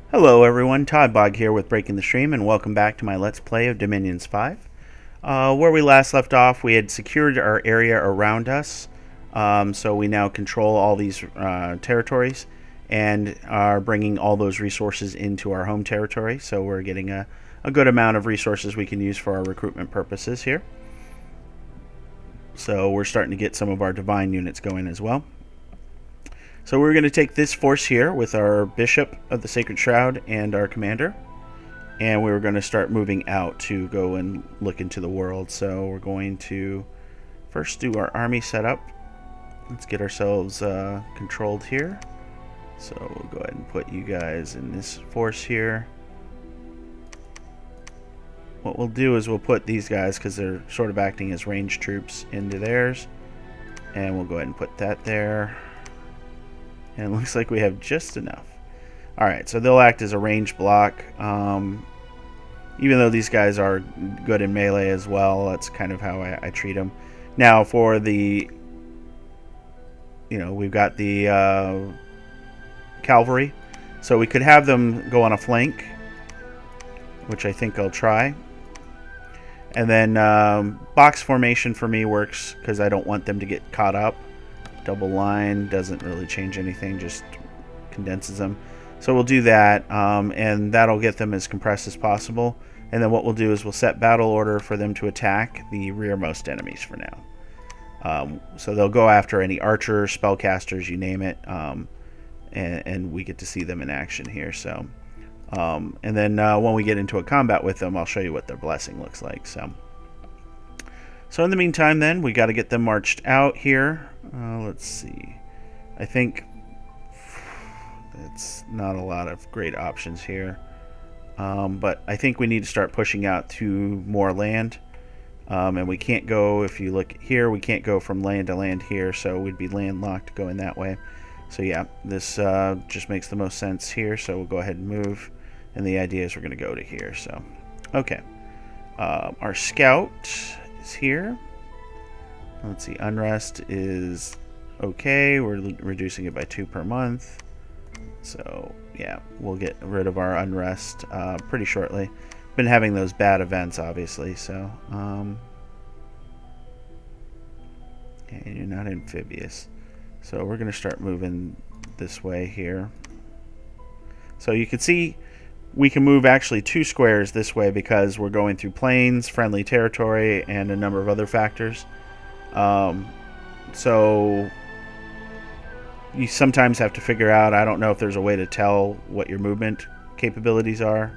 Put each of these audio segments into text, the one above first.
Hello everyone, Todd Bog here with Breaking the Stream, and welcome back to my Let's Play of Dominions 5. Where we last left off, we had secured our area around us, so we now control all these territories, and are bringing all those resources into our home territory, so we're getting a good amount of resources we can use for our recruitment purposes here. So we're starting to get some of our divine units going as well. So we're going to take this force here with our Bishop of the Sacred Shroud and our Commander. And we're going to start moving out to go and look into the world. So we're going to first do our army setup. Let's get ourselves controlled here. So we'll go ahead and put you guys in this force here. What we'll do is we'll put these guys, because they're sort of acting as ranged troops, into theirs. And we'll go ahead and put that there. And it looks like we have just enough. Alright, so they'll act as a range block. Even though these guys are good in melee as well, that's kind of how I treat them. Now, for the... we've got the cavalry. So we could have them go on a flank, which I think I'll try. And then box formation for me works, because I don't want them to get caught up. Double line doesn't really change anything, just condenses them. So we'll do that, and that'll get them as compressed as possible. And then what we'll do is we'll set battle order for them to attack the rearmost enemies for now. So they'll go after any archers, spellcasters, you name it, and we get to see them in action here. So, and then when we get into a combat with them, I'll show you what their blessing looks like. So in the meantime, then, we got to get them marched out here. Let's see. I think it's not a lot of great options here. But I think we need to start pushing out to more land. And we can't go, if you look here, we can't go from land to land here. So we'd be landlocked going that way. So yeah, this just makes the most sense here. So we'll go ahead and move. And the idea is we're going to go to here. So, okay. Our scout is here. Let's see, unrest is okay. We're reducing it by 2 per month. So yeah, we'll get rid of our unrest pretty shortly. Been having those bad events, obviously. So and you're not amphibious. So we're going to start moving this way here. So you can see we can move actually 2 squares this way because we're going through plains, friendly territory, and a number of other factors. So you sometimes have to figure out, I don't know if there's a way to tell what your movement capabilities are.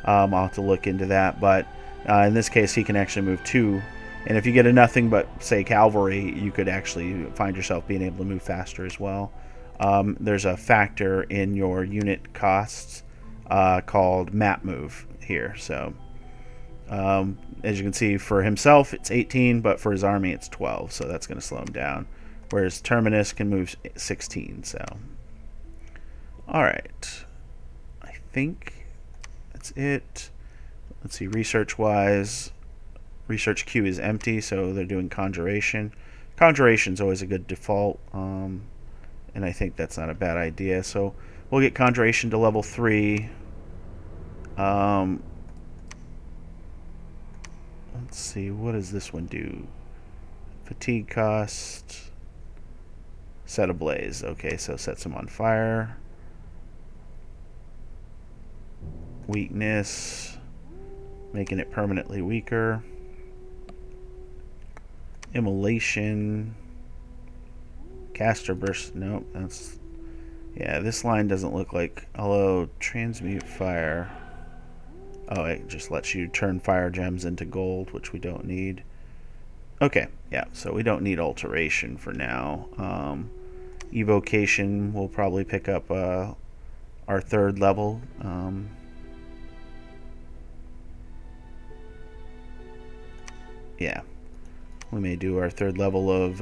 I'll have to look into that, but in this case he can actually move 2. And if you get a nothing but, say, cavalry, you could actually find yourself being able to move faster as well. There's a factor in your unit costs called map move here. So as you can see, for himself it's 18, but for his army it's 12, so that's going to slow him down. Whereas Terminus can move 16. So, alright. I think that's it. Let's see, research-wise, research queue is empty, so they're doing conjuration. Conjuration's always a good default, and I think that's not a bad idea. So we'll get conjuration to level 3. Let's see, what does this one do? Fatigue cost. Set ablaze. Okay, so sets them on fire. Weakness. Making it permanently weaker. Immolation. Caster burst. Nope, that's... Yeah, this line doesn't look like... Although, transmute fire... Oh, it just lets you turn fire gems into gold, which we don't need. Okay, yeah, so we don't need alteration for now. Evocation will probably pick up our 3rd level. Yeah, we may do our 3rd level of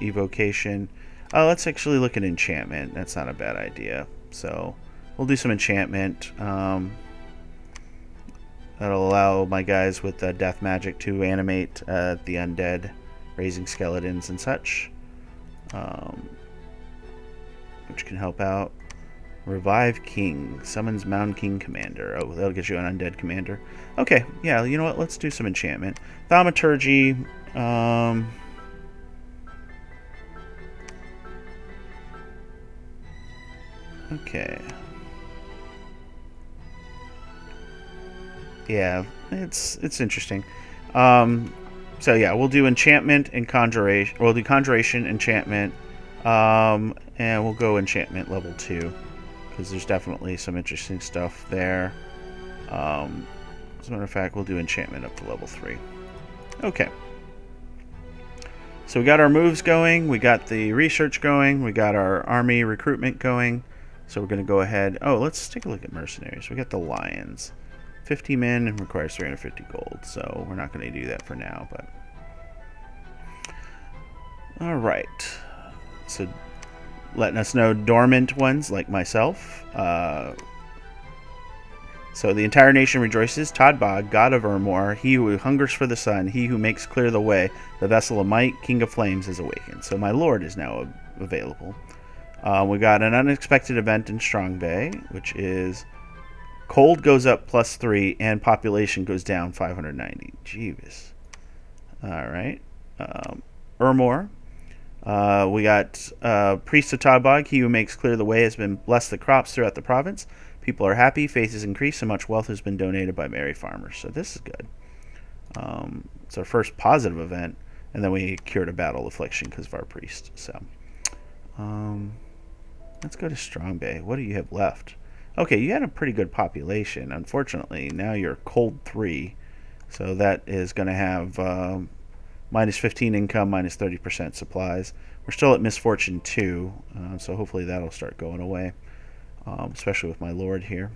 evocation. Let's actually look at enchantment. That's not a bad idea. So we'll do some enchantment. That'll allow my guys with death magic to animate the undead, raising skeletons and such, which can help out. Revive King. Summons Mound King Commander. Oh, that'll get you an undead commander. Okay, yeah, you know what? Let's do some enchantment. Thaumaturgy. Okay. Yeah, it's interesting. So yeah, we'll do enchantment and conjuration. We'll do conjuration, enchantment, and we'll go enchantment level 2 because there's definitely some interesting stuff there. As a matter of fact, we'll do enchantment up to level 3. Okay. So we got our moves going, we got the research going, we got our army recruitment going. So we're going to go ahead. Oh, let's take a look at mercenaries. We got the lions. 50 men and requires 350 gold. So we're not going to do that for now, but all right. So letting us know dormant ones like myself. So the entire nation rejoices. Todbog, god of Ermor, he who hungers for the sun, he who makes clear the way, the vessel of might, king of flames, is awakened. So my lord is now available. We got an unexpected event in Strong Bay, which is cold goes up +3 and population goes down 590. Jeeves. All right. Ermor. We got Priest of Todbog, he who makes clear the way, has been blessed the crops throughout the province. People are happy, faces increase, and much wealth has been donated by merry farmers. So this is good. It's our first positive event, and then we cured a battle affliction because of our priest. So let's go to Strong Bay. What do you have left? Okay, you had a pretty good population. Unfortunately, now you're cold 3, so that is going to have minus 15 income, minus 30% supplies. We're still at misfortune 2, so hopefully that'll start going away. Especially with my lord here.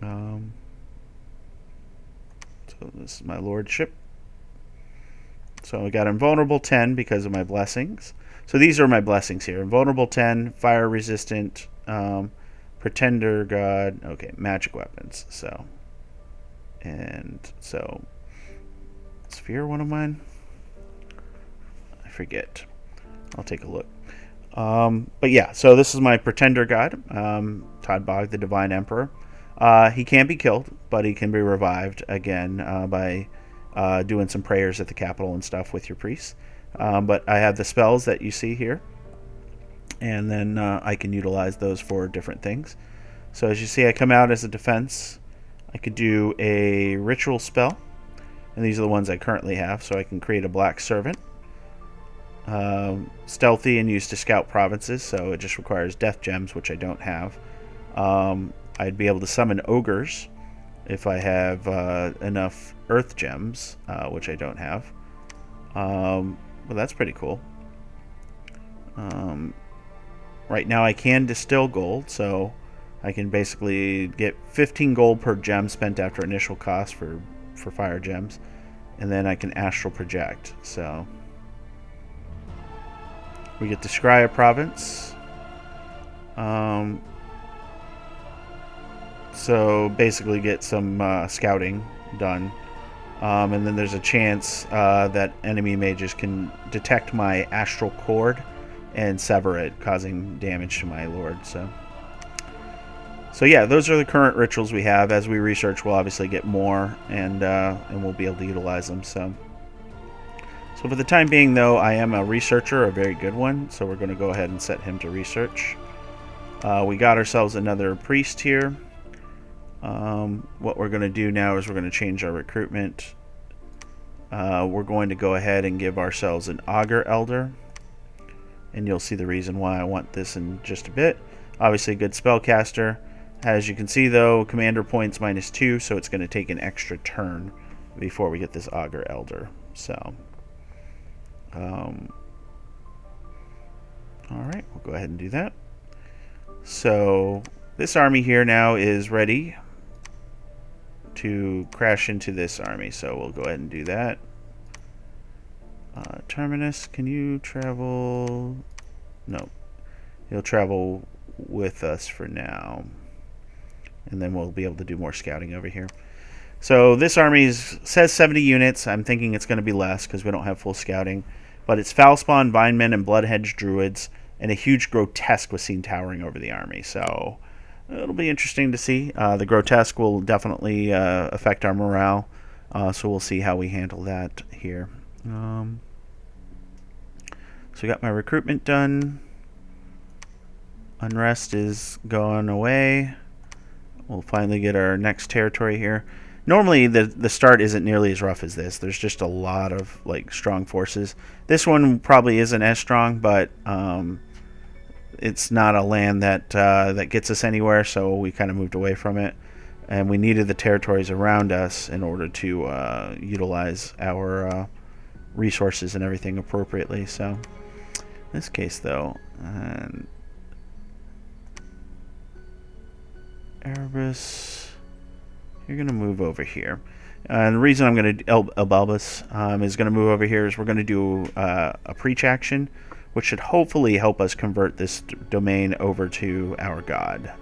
So this is my lordship. So we got invulnerable 10 because of my blessings. So these are my blessings here. Invulnerable 10, fire resistant, pretender god, okay, magic weapons. So, and so, sphere one of mine? I forget. I'll take a look. But yeah, so this is my pretender god, Todbog, the Divine Emperor. He can't be killed, but he can be revived again by doing some prayers at the capital and stuff with your priests. But I have the spells that you see here, and then I can utilize those for different things. So as you see, I come out as a defense. I could do a ritual spell, and these are the ones I currently have. So I can create a black servant. Stealthy and used to scout provinces, so it just requires death gems, which I don't have. I'd be able to summon ogres if I have enough earth gems, which I don't have. Well, that's pretty cool. Right now I can distill gold, so I can basically get 15 gold per gem spent after initial cost for fire gems, and then I can astral project. So we get to scry a province. So basically get some scouting done. And then there's a chance that enemy mages can detect my astral cord and sever it, causing damage to my lord. So yeah, those are the current rituals we have. As we research, we'll obviously get more, and we'll be able to utilize them. So for the time being, though, I am a researcher, a very good one, so we're going to go ahead and set him to research. We got ourselves another priest here. What we're going to do now is we're going to change our recruitment. We're going to go ahead and give ourselves an augur elder, and you'll see the reason why I want this in just a bit. Obviously, a good spellcaster. As you can see, though, commander points -2, so it's going to take an extra turn before we get this augur elder. So alright, we'll go ahead and do that. So this army here now is ready to crash into this army, so we'll go ahead and do that. Terminus, can you travel? No, he'll travel with us for now, and then we'll be able to do more scouting over here. So this army says 70 units. I'm thinking it's going to be less because we don't have full scouting. But it's Foulspawn, Vinemen, and Bloodhedge Druids, and a huge grotesque was seen towering over the army. So it'll be interesting to see. The grotesque will definitely affect our morale, so we'll see how we handle that here. So we got my recruitment done. Unrest is going away. We'll finally get our next territory here. Normally, the start isn't nearly as rough as this. There's just a lot of like strong forces. This one probably isn't as strong, but it's not a land that that gets us anywhere, so we kind of moved away from it. And we needed the territories around us in order to utilize our resources and everything appropriately. So, in this case, though, Erebus, you're going to move over here. And the reason I'm going to Elbalbus is going to move over here is we're going to do a preach action, which should hopefully help us convert this domain over to our god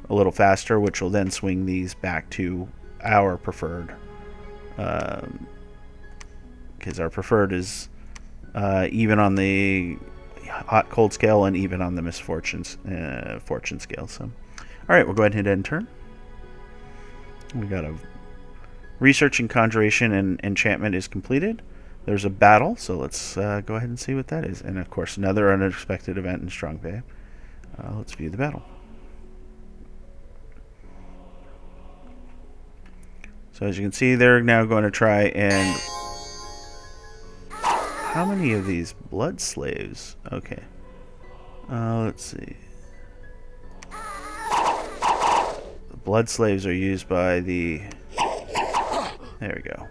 a little faster, which will then swing these back to our preferred, because our preferred is even on the hot cold scale and even on the misfortunes fortune scale. So, all right, we'll go ahead and hit end turn. We got a research and conjuration and enchantment is completed. There's a battle, so let's go ahead and see what that is. And of course, another unexpected event in Strong Bay. Let's view the battle. So as you can see, they're now going to try and... How many of these blood slaves? Okay. Let's see. The blood slaves are used by the... There we go.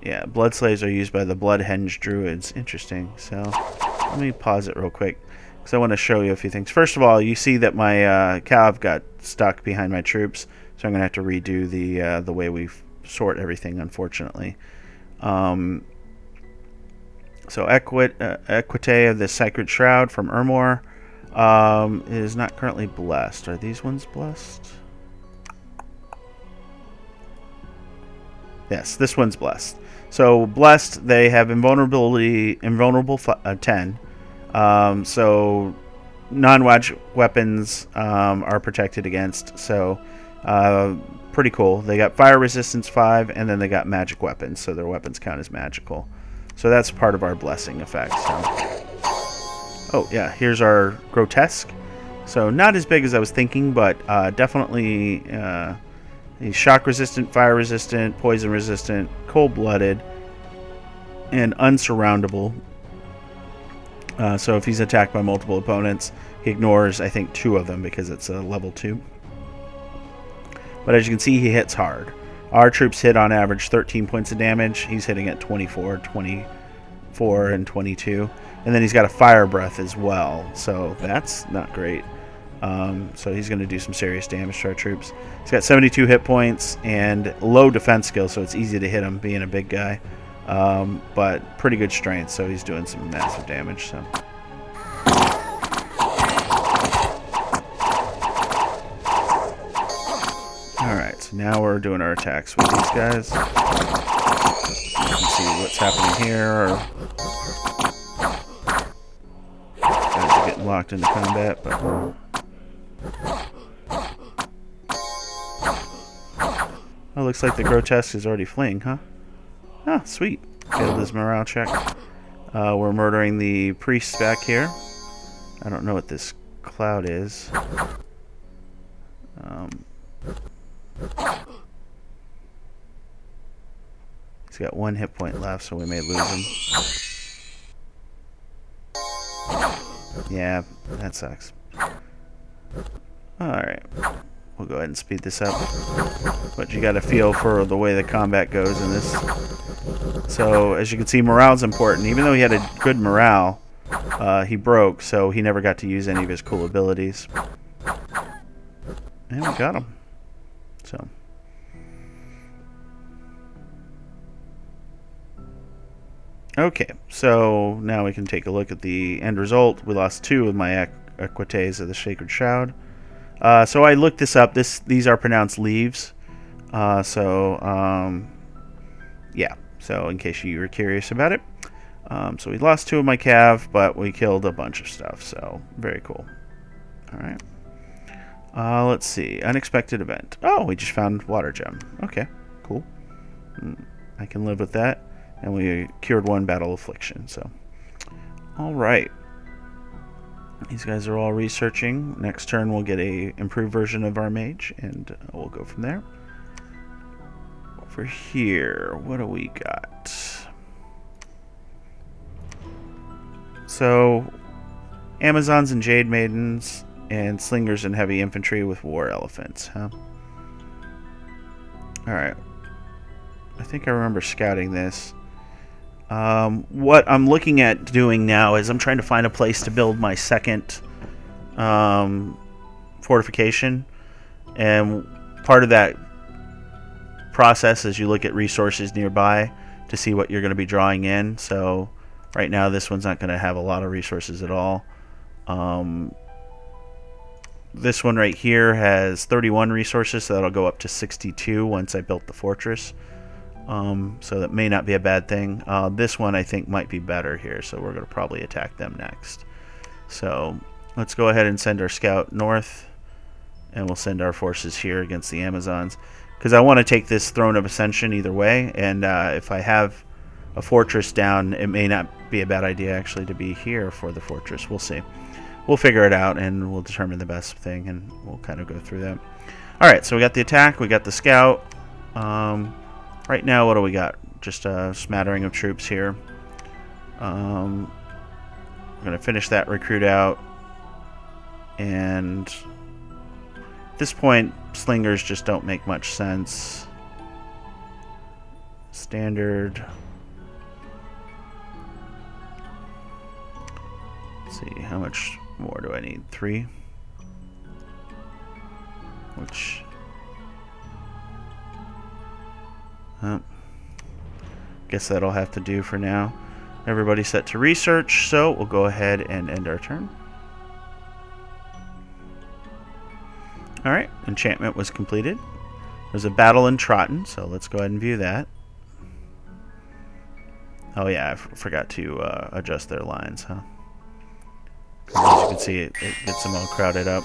Yeah, blood slaves are used by the blood-henge druids. Interesting. So let me pause it real quick because I want to show you a few things. First of all, you see that my carve got stuck behind my troops, so I'm going to have to redo the way we sort everything, unfortunately. So Equite of the Sacred Shroud from Ermor is not currently blessed. Are these ones blessed? Yes, this one's blessed. So blessed, they have invulnerable 10. So non-wedge weapons are protected against. So pretty cool. They got fire resistance 5, and then they got magic weapons. So their weapons count as magical. So that's part of our blessing effect. So. Oh yeah, here's our grotesque. So not as big as I was thinking, but definitely. He's shock resistant, fire resistant, poison resistant, cold blooded, and unsurroundable. So if he's attacked by multiple opponents, he ignores, I think, 2 of them because it's a level 2. But as you can see, he hits hard. Our troops hit on average 13 points of damage. He's hitting at 24, 24, and 22. And then he's got a fire breath as well. So that's not great. So he's going to do some serious damage to our troops. He's got 72 hit points and low defense skill, so it's easy to hit him being a big guy. But pretty good strength, so he's doing some massive damage. So. Alright, so now we're doing our attacks with these guys. You can see what's happening here. Guys are getting locked into combat, but... Oh, looks like the grotesque is already fleeing, huh? Ah, sweet. Failed his morale check. We're murdering the priests back here. I don't know what this cloud is. He's got 1 hit point left, so we may lose him. Yeah, that sucks. Alright. We'll go ahead and speed this up. But you got a feel for the way the combat goes in this. So, as you can see, morale's important. Even though he had a good morale, he broke, so he never got to use any of his cool abilities. And we got him. So. Okay, so now we can take a look at the end result. We lost 2 of my Equites of the Sacred Shroud. So I looked this up. These are pronounced leaves. Yeah. So in case you were curious about it. So we lost 2 of my cav, but we killed a bunch of stuff. So very cool. All right. Let's see. Unexpected event. Oh, we just found water gem. Okay, cool. I can live with that. And we cured one battle affliction. So, all right. These guys are all researching. Next turn, we'll get a improved version of our mage, and we'll go from there. Over here, what do we got? So, Amazons and Jade Maidens, and Slingers and Heavy Infantry with War Elephants, huh? Alright. I think I remember scouting this. What I'm looking at doing now is I'm trying to find a place to build my second fortification. And part of that process is you look at resources nearby to see what you're going to be drawing in. So right now this one's not going to have a lot of resources at all. This one right here has 31 resources, so that'll go up to 62 once I built the fortress. So that may not be a bad thing. This one I think might be better here, so we're going to probably attack them next. So let's go ahead and send our scout north, and we'll send our forces here against the Amazons, because I want to take this Throne of Ascension either way, and if I have a fortress down, it may not be a bad idea actually to be here for the fortress. We'll see. We'll figure it out, and we'll determine the best thing, and we'll kind of go through that. Alright, so we got the attack, we got the scout. Right now, what do we got? Just a smattering of troops here. I'm going to finish that recruit out. And at this point, slingers just don't make much sense. Standard. Let's see, how much more do I need? 3? Which... guess that'll have to do for now. Everybody's set to research, so we'll go ahead and end our turn. Alright, enchantment was completed. There's a battle in Trotton, so let's go ahead and view that. Oh yeah, I forgot to adjust their lines, huh? As you can see, it gets them all crowded up.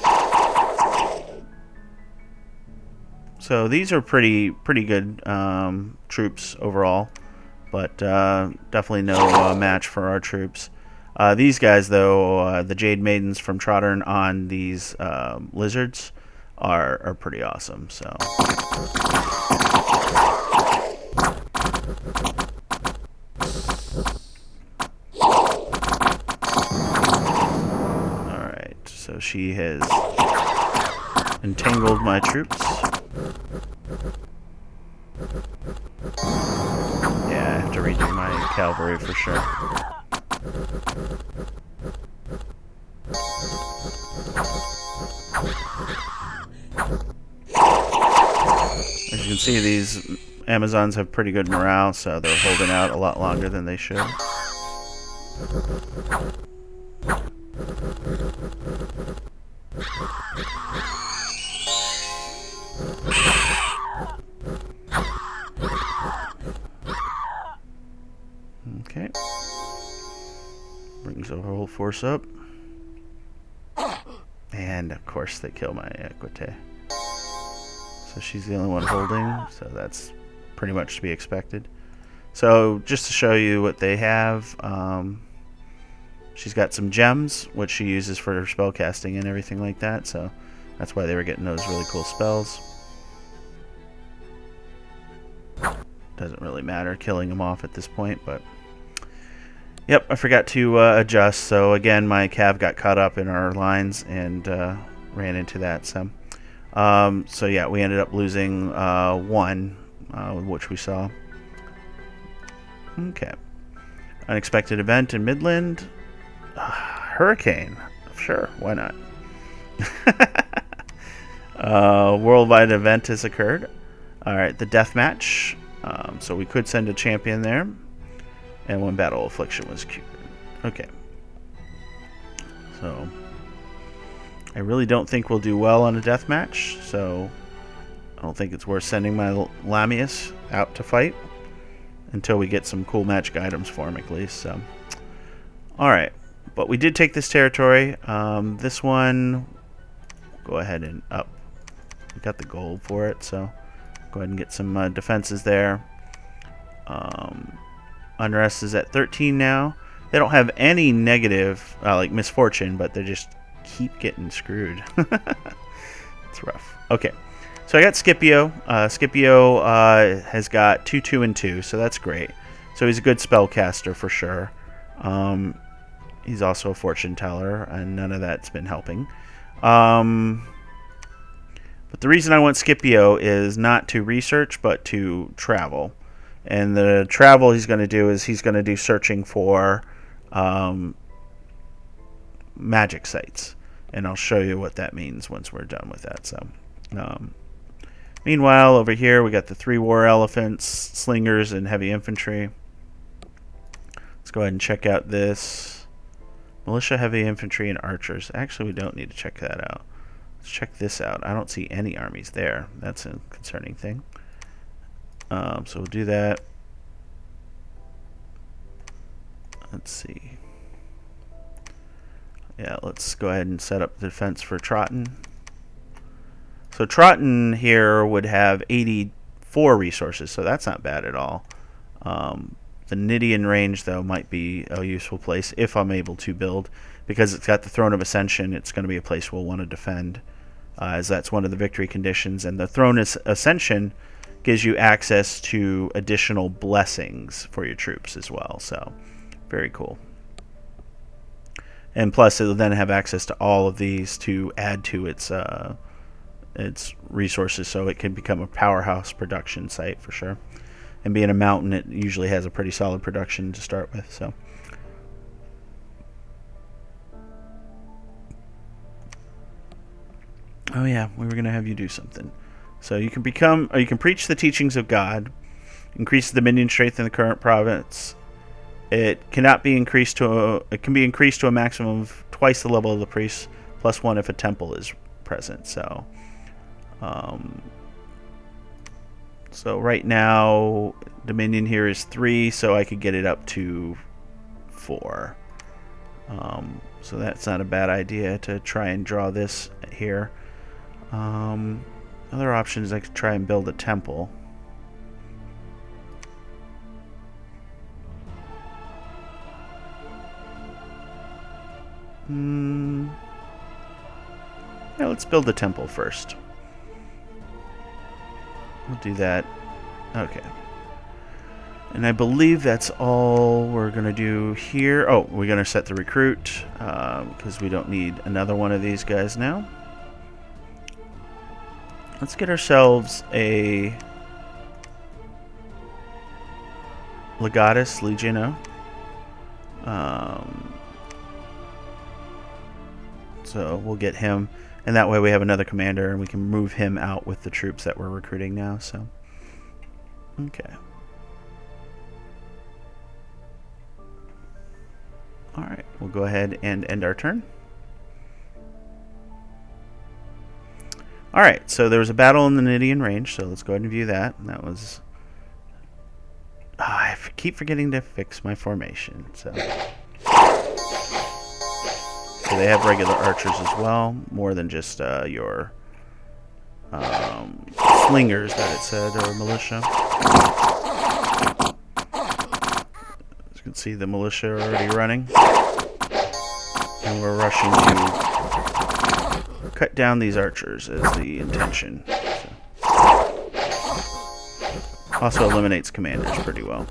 So these are pretty good troops overall, but definitely no match for our troops. These guys, though, the Jade Maidens from Trottern on these lizards are pretty awesome. So. All right, so she has entangled my troops. Yeah, I have to redo my cavalry for sure. As you can see, these Amazons have pretty good morale, so they're holding out a lot longer than they should. Okay. Brings our whole force up. And, of course, they kill my Equite. So she's the only one holding, so that's pretty much to be expected. So, just to show you what they have, she's got some gems, which she uses for her spell casting and everything like that, so that's why they were getting those really cool spells. Doesn't really matter killing them off at this point, but yep, I forgot to adjust. So again, my cav got caught up in our lines and ran into that. So yeah, we ended up losing 1, which we saw. Okay, unexpected event in Midland. Hurricane, sure, why not? Worldwide event has occurred. All right, the death match. So we could send a champion there, and 1 battle affliction was cured. Okay. So I really don't think we'll do well on a death match, so I don't think it's worth sending my Lamius out to fight until we get some cool magic items for him at least. So, all right, but we did take this territory. This one go ahead and up. We got the gold for it, so go ahead and get some defenses there. Unrest is at 13 now. They don't have any negative, like misfortune, but they just keep getting screwed. It's rough. Okay, so I got Scipio. Scipio has got 2, 2, and 2, so that's great. So he's a good spellcaster for sure. He's also a fortune teller, and none of that's been helping. But the reason I want Scipio is not to research, but to travel. And the travel he's going to do is he's going to do searching for magic sites. And I'll show you what that means once we're done with that. So, meanwhile, over here we got the 3 war elephants, slingers, and heavy infantry. Let's go ahead and check out this. Militia, heavy infantry, and archers. Actually, we don't need to check that out. Let's check this out. I don't see any armies there. That's a concerning thing. So we'll do that. Let's see. Yeah, let's go ahead and set up the defense for Trotton. So Trotton here would have 84 resources, so that's not bad at all. The Nidian range, though, might be a useful place if I'm able to build. Because it's got the Throne of Ascension, it's going to be a place we'll want to defend, as that's one of the victory conditions. And the Throne of Ascension gives you access to additional blessings for your troops as well. So, very cool. And plus, it'll then have access to all of these to add to its resources, so it can become a powerhouse production site for sure. And being a mountain, it usually has a pretty solid production to start with. So, oh yeah, we were gonna have you do something. So you can become, or you can preach the teachings of God, increase the dominion strength in the current province. It cannot be increased to it can be increased to a maximum of twice the level of the priest, +1 if a temple is present. So, so right now dominion here is 3, so I could get it up to 4. So that's not a bad idea to try and draw this here. Other options, I could try and build a temple. Yeah, let's build a temple first. We'll do that. Okay. And I believe that's all we're going to do here. Oh, we're going to set the recruit, because we don't need another one of these guys now. Let's get ourselves a Legatus Legiono. So we'll get him, and that way we have another commander, and we can move him out with the troops that we're recruiting now. So, okay. All right, we'll go ahead and end our turn. All right, so there was a battle in the Nidian range, so let's go ahead and view that. And that was... I keep forgetting to fix my formation. So they have regular archers as well, more than just your slingers that it said, or militia. As you can see, the militia are already running. And we're rushing to cut down these archers is the intention. So. Also eliminates commanders pretty well.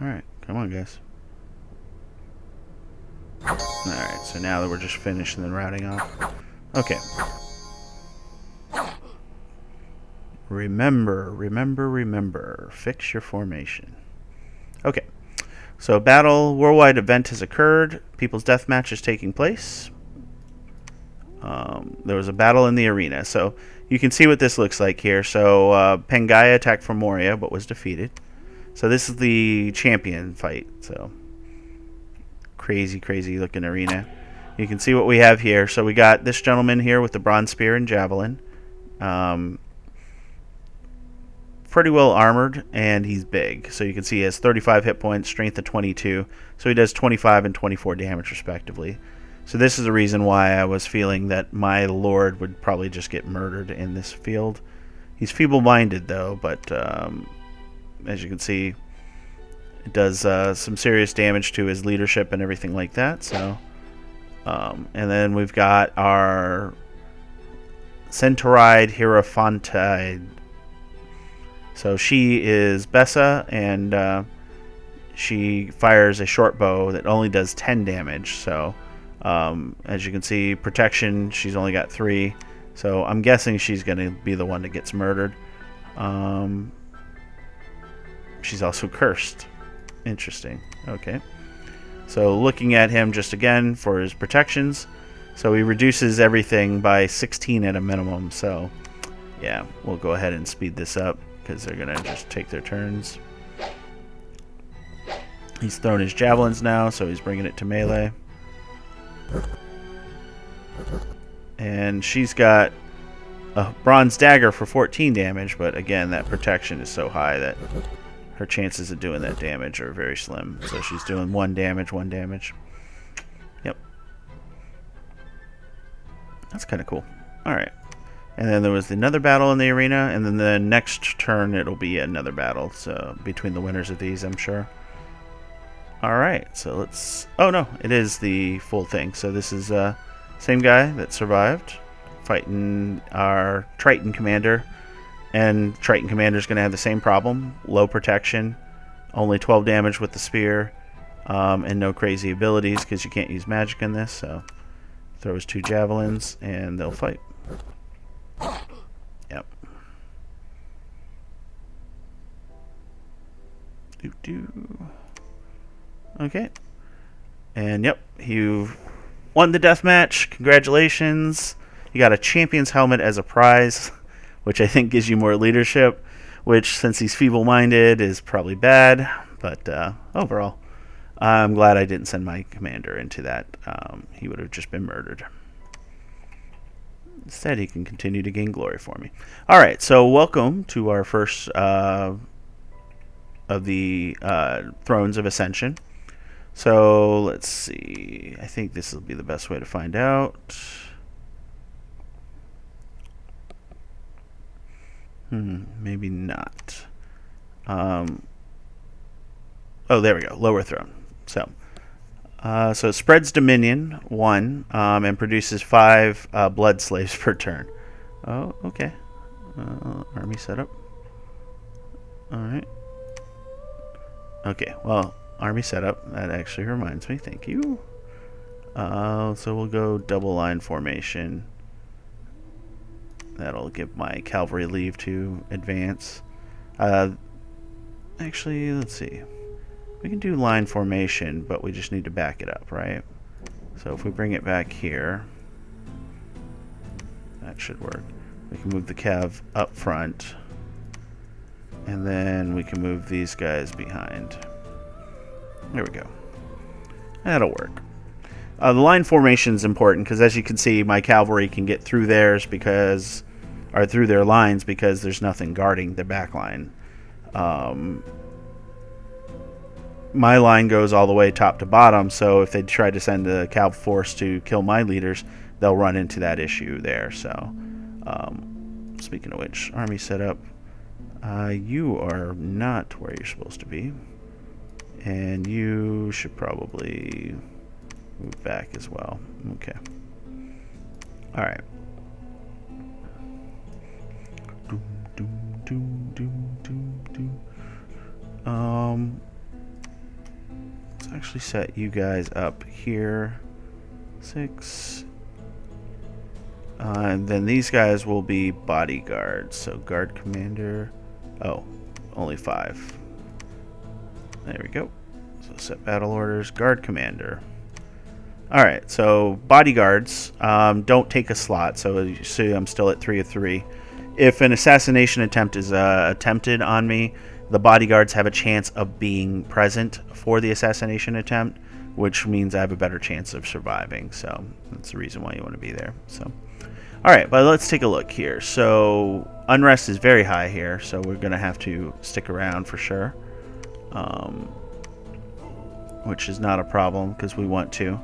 Alright, come on guys. Alright, so now that we're just finished and then routing off. Okay. Remember, remember, remember. Fix your formation. Okay. So battle, worldwide event has occurred. People's Deathmatch is taking place. There was a battle in the arena. So you can see what this looks like here. So Pangaea attacked from Moria, but was defeated. So this is the champion fight. So crazy, crazy looking arena. you can see what we have here. So we got this gentleman here with the bronze spear and javelin. Pretty well armored, and he's big. So you can see he has 35 hit points, strength of 22. So he does 25 and 24 damage respectively. So this is the reason why I was feeling that my lord would probably just get murdered in this field. He's feeble-minded though, but as you can see, it does some serious damage to his leadership and everything like that. So, and then we've got our Centauride Hierophantide. So she is Bessa, and she fires a short bow that only does 10 damage. So, as you can see, protection, she's only got 3. So I'm guessing she's going to be the one that gets murdered. She's also cursed. Interesting. Okay. So looking at him just again for his protections. So he reduces everything by 16 at a minimum. So, yeah, we'll go ahead and speed this up, because they're going to just take their turns. He's thrown his javelins now, so he's bringing it to melee. And she's got a bronze dagger for 14 damage, but again, that protection is so high that her chances of doing that damage are very slim. So she's doing 1 damage, 1 damage. Yep. That's kind of cool. Alright. And then there was another battle in the arena, and then the next turn it'll be another battle, so between the winners of these, I'm sure. Alright, so let's... Oh no, it is the full thing. So this is same guy that survived, fighting our Triton Commander. And Triton Commander is going to have the same problem. Low protection, only 12 damage with the spear, and no crazy abilities, because you can't use magic in this. So throws 2 javelins, and they'll fight. Yep. Okay. And yep, you won the deathmatch. Congratulations. You got a champion's helmet as a prize, which I think gives you more leadership, which, since he's feeble-minded, is probably bad. But overall, I'm glad I didn't send my commander into that. He would have just been murdered. Instead, he can continue to gain glory for me. Alright, so welcome to our first of the Thrones of Ascension. So, let's see. I think this will be the best way to find out. Maybe not. Oh, there we go. Lower throne. So it spreads Dominion 1 and produces 5 blood slaves per turn. Oh, okay. Army setup. Alright. Okay, well, army setup. That actually reminds me. Thank you. So we'll go double line formation. That'll give my cavalry leave to advance. Actually, let's see. We can do line formation, but we just need to back it up, right? So if we bring it back here, that should work. We can move the cav up front, and then we can move these guys behind. There we go. That'll work. The line formation is important because, as you can see, my cavalry can get through theirs because, or through their lines, because there's nothing guarding the back line. My line goes all the way top to bottom, so if they try to send a cav force to kill my leaders, they'll run into that issue there. So, speaking of which, army setup. You are not where you're supposed to be, and you should probably move back as well. Okay. All right. Let's actually set you guys up here. 6. And then these guys will be bodyguards. So guard commander. Oh, only 5. There we go. So set battle orders. Guard commander. Alright, so bodyguards don't take a slot. So you see I'm still at 3 of 3. If an assassination attempt is attempted on me, the bodyguards have a chance of being present for the assassination attempt. which means I have a better chance of surviving. So that's the reason why you want to be there. So, all right, but let's take a look here. So unrest is very high here, so we're going to have to stick around for sure, which is not a problem because we want to.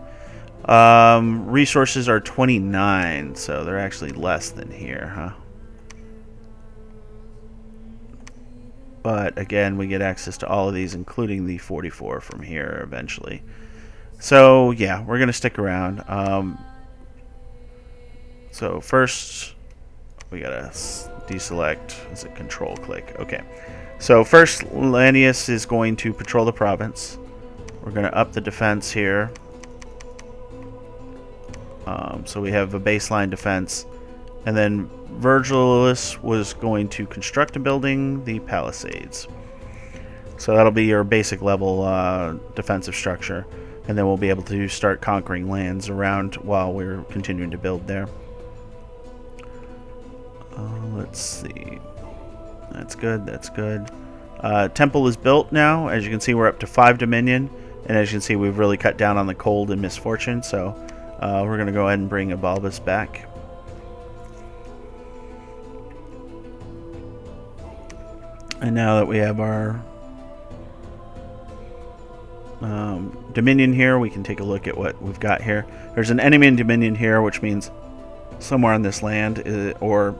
Resources are 29, so they're actually less than here, huh? But again, we get access to all of these, including the 44 from here eventually. So yeah, we're gonna stick around. So first, we gotta deselect. Is it control click? Okay. So first, Lanius is going to patrol the province. We're gonna up the defense here. So we have a baseline defense, and then Virgilus was going to construct a building, the Palisades. So that'll be your basic level defensive structure, and then we'll be able to start conquering lands around while we're continuing to build there. Let's see. That's good. That's good. Temple is built now. As you can see, we're up to 5 Dominion, and as you can see, we've really cut down on the cold and misfortune. So we're going to go ahead and bring Abalbus back. And now that we have our Dominion here, we can take a look at what we've got here. There's an enemy in Dominion here, which means somewhere on this land, or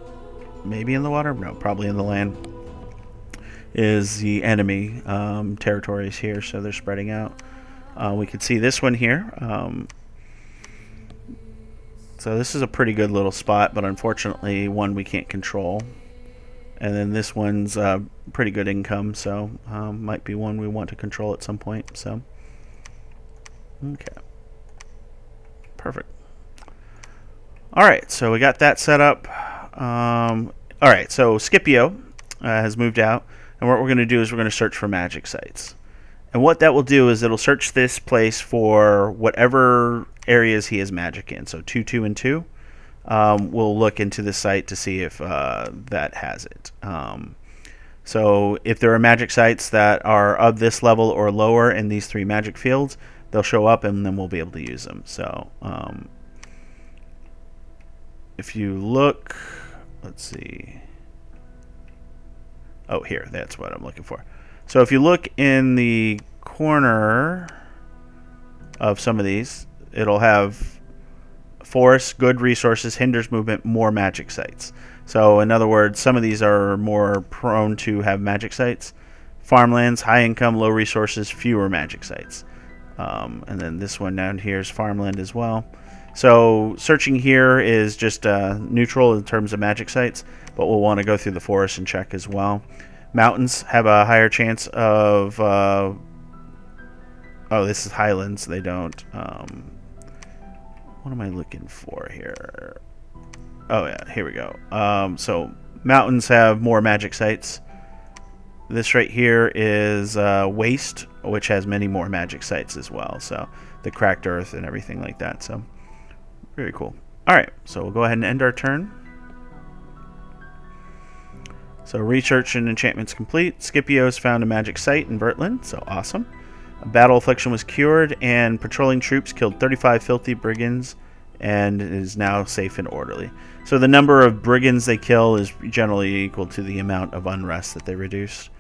maybe in the water? No, probably in the land, is the enemy territories here, so they're spreading out. We could see this one here. So this is a pretty good little spot, but unfortunately one we can't control. And then this one's pretty good income, so might be one we want to control at some point. So, okay, perfect. All right, so we got that set up. All right, so Scipio has moved out, and what we're going to do is we're going to search for magic sites. And what that will do is it'll search this place for whatever areas he has magic in. So 2, 2, and 2. We'll look into the site to see if that has it. So if there are magic sites that are of this level or lower in these 3 magic fields, they'll show up, and then we'll be able to use them. So if you look, let's see. Oh, here, that's what I'm looking for. So if you look in the corner of some of these, it'll have forest, good resources, hinders movement, more magic sites. So in other words, some of these are more prone to have magic sites. Farmlands, high income, low resources, fewer magic sites. And then this one down here is farmland as well. So searching here is just neutral in terms of magic sites, but we'll want to go through the forest and check as well. Mountains have a higher chance of... oh, this is highlands. They don't... what am I looking for here? Oh, yeah, here we go. So mountains have more magic sites. This right here is waste, which has many more magic sites as well. So the cracked earth and everything like that. So very cool. All right, so we'll go ahead and end our turn. So research and enchantments complete. Scipio's found a magic site in Vertland, so awesome. A battle affliction was cured, and patrolling troops killed 35 filthy brigands and is now safe and orderly. So the number of brigands they kill is generally equal to the amount of unrest that they reduced.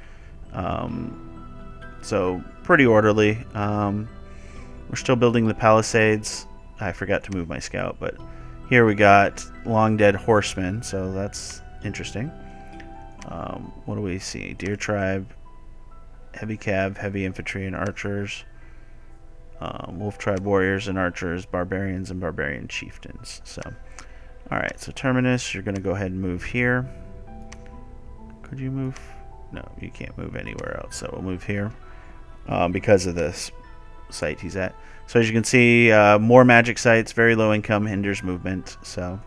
So pretty orderly. We're still building the Palisades. I forgot to move my scout, but here we got long dead horsemen, so that's interesting. What do we see? Deer tribe, heavy cav, heavy infantry, and archers. Wolf tribe warriors and archers, barbarians and barbarian chieftains. So, alright, so Terminus, you're going to go ahead and move here. Could you move? No, you can't move anywhere else, so we'll move here because of this site he's at. So as you can see, more magic sites, very low income, hinders movement. So,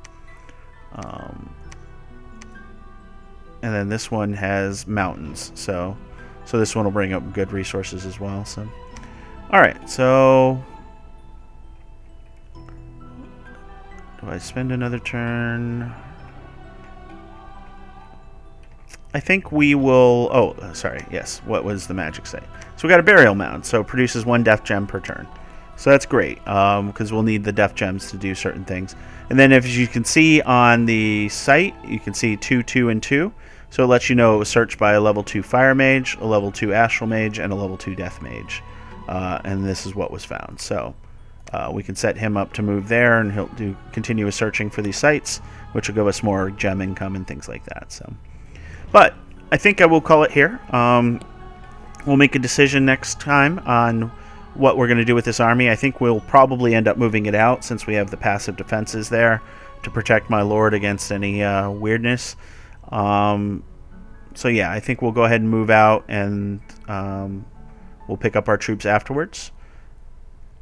and then this one has mountains. So this one will bring up good resources as well. So, all right. So, do I spend another turn? I think we will... Oh, sorry. Yes. What was the magic site? So we got a burial mound. So it produces 1 death gem per turn. So that's great, because we'll need the Death Gems to do certain things. And then as you can see on the site, you can see 2, 2, and 2. So it lets you know it was searched by a level 2 Fire Mage, a level 2 Astral Mage, and a level 2 Death Mage. And this is what was found. So we can set him up to move there, and he'll do continuous searching for these sites, which will give us more gem income and things like that. So, but I think I will call it here. We'll make a decision next time on what we're going to do with this army. I think we'll probably end up moving it out, since we have the passive defenses there to protect my lord against any weirdness. So yeah, I think we'll go ahead and move out, and we'll pick up our troops afterwards.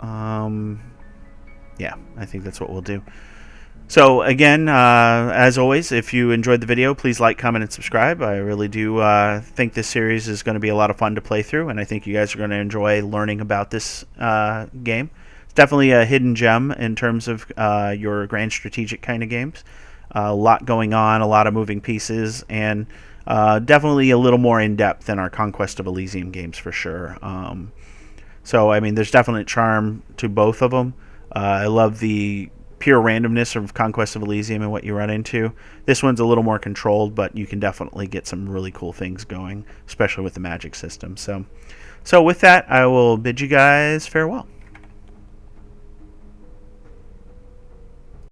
Yeah, I think that's what we'll do. So again, as always, if you enjoyed the video, please like, comment, and subscribe. I really do think this series is going to be a lot of fun to play through, and I think you guys are going to enjoy learning about this game. It's definitely a hidden gem in terms of your grand strategic kind of games. A lot going on, a lot of moving pieces, and definitely a little more in-depth than our Conquest of Elysium games for sure. So, I mean, there's definitely charm to both of them. I love the pure randomness of Conquest of Elysium and what you run into. This one's a little more controlled, but you can definitely get some really cool things going, especially with the magic system. So with that, I will bid you guys farewell.